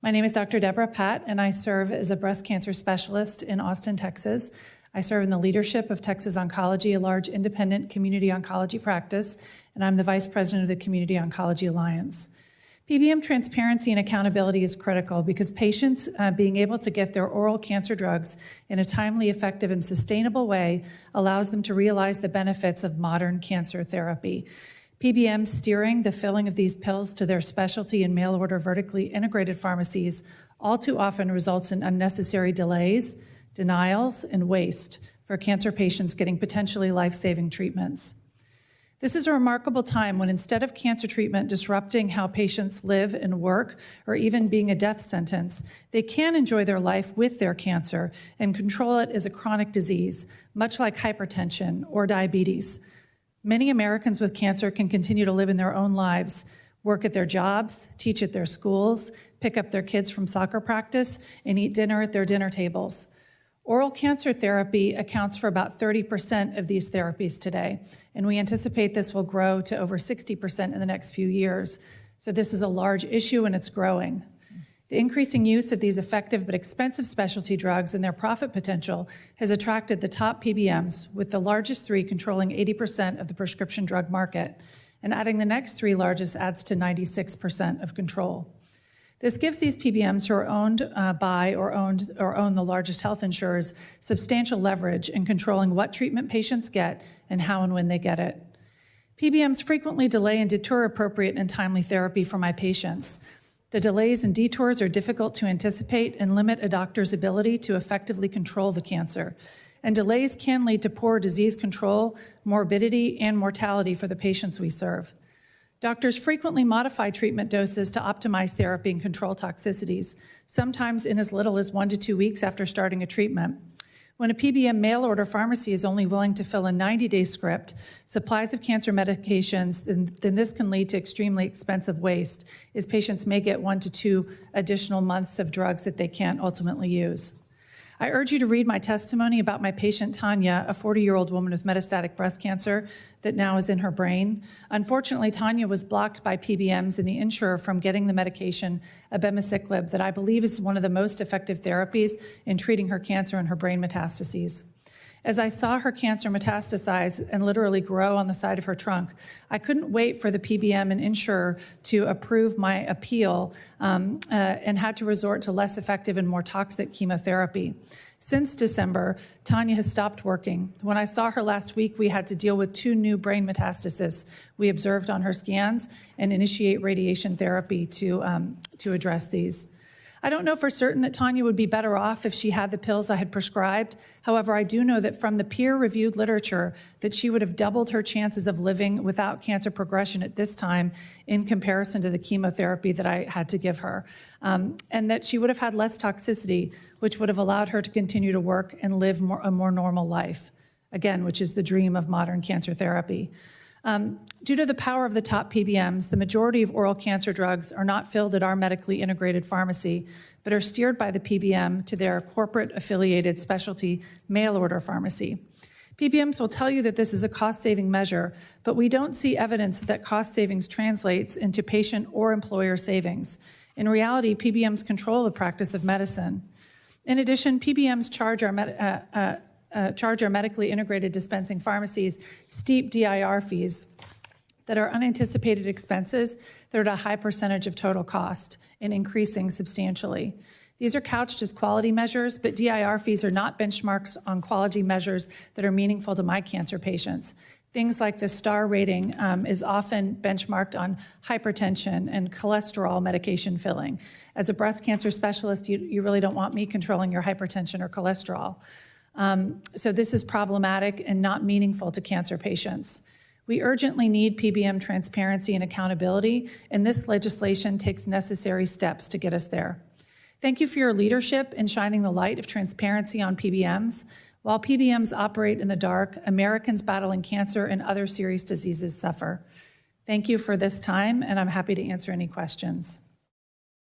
My name is Dr. Debra Patt, and I serve as a breast cancer specialist in Austin, Texas. I serve in the leadership of Texas Oncology, a large independent community oncology practice, and I'm the vice president of the Community Oncology Alliance. PBM transparency and accountability is critical because patients being able to get their oral cancer drugs in a timely, effective, and sustainable way allows them to realize the benefits of modern cancer therapy. PBMs steering the filling of these pills to their specialty and mail-order vertically integrated pharmacies all too often results in unnecessary delays, denials, and waste for cancer patients getting potentially life-saving treatments. This is a remarkable time when instead of cancer treatment disrupting how patients live and work, or even being a death sentence, they can enjoy their life with their cancer and control it as a chronic disease, much like hypertension or diabetes. Many Americans with cancer can continue to live in their own lives, work at their jobs, teach at their schools, pick up their kids from soccer practice, and eat dinner at their dinner tables. Oral cancer therapy accounts for about 30% of these therapies today, and we anticipate this will grow to over 60% in the next few years. So this is a large issue and it's growing. The increasing use of these effective but expensive specialty drugs and their profit potential has attracted the top PBMs, with the largest three controlling 80% of the prescription drug market, and adding the next three largest adds to 96% of control. This gives these PBMs who are owned by or own the largest health insurers substantial leverage in controlling what treatment patients get and how and when they get it. PBMs frequently delay and detour appropriate and timely therapy for my patients. The delays and detours are difficult to anticipate and limit a doctor's ability to effectively control the cancer. And delays can lead to poor disease control, morbidity, and mortality for the patients we serve. Doctors frequently modify treatment doses to optimize therapy and control toxicities, sometimes in as little as 1 to 2 weeks after starting a treatment. When a PBM mail-order pharmacy is only willing to fill a 90-day script, supplies of cancer medications, then this can lead to extremely expensive waste, as patients may get 1 to 2 additional months of drugs that they can't ultimately use. I urge you to read my testimony about my patient Tanya, a 40-year-old woman with metastatic breast cancer that now is in her brain. Unfortunately, Tanya was blocked by PBMs and the insurer from getting the medication abemaciclib that I believe is one of the most effective therapies in treating her cancer and her brain metastases. As I saw her cancer metastasize and literally grow on the side of her trunk, I couldn't wait for the PBM and insurer to approve my appeal and had to resort to less effective and more toxic chemotherapy. Since December, Tanya has stopped working. When I saw her last week, we had to deal with 2 new brain metastases we observed on her scans and initiate radiation therapy to address these. I don't know for certain that Tanya would be better off if she had the pills I had prescribed. However, I do know that from the peer-reviewed literature that she would have doubled her chances of living without cancer progression at this time in comparison to the chemotherapy that I had to give her, and that she would have had less toxicity, which would have allowed her to continue to work and live a more normal life, again, which is the dream of modern cancer therapy. Due to the power of the top PBMs, the majority of oral cancer drugs are not filled at our medically integrated pharmacy, but are steered by the PBM to their corporate-affiliated specialty mail-order pharmacy. PBMs will tell you that this is a cost-saving measure, but we don't see evidence that cost savings translates into patient or employer savings. In reality, PBMs control the practice of medicine. In addition, PBMs charge our medically integrated dispensing pharmacies steep DIR fees that are unanticipated expenses that are at a high percentage of total cost and increasing substantially. These are couched as quality measures, but DIR fees are not benchmarks on quality measures that are meaningful to my cancer patients. Things like the STAR rating is often benchmarked on hypertension and cholesterol medication filling. As a breast cancer specialist, you really don't want me controlling your hypertension or cholesterol. So this is problematic and not meaningful to cancer patients. We urgently need PBM transparency and accountability, and this legislation takes necessary steps to get us there. Thank you for your leadership in shining the light of transparency on PBMs. While PBMs operate in the dark, Americans battling cancer and other serious diseases suffer. Thank you for this time, and I'm happy to answer any questions.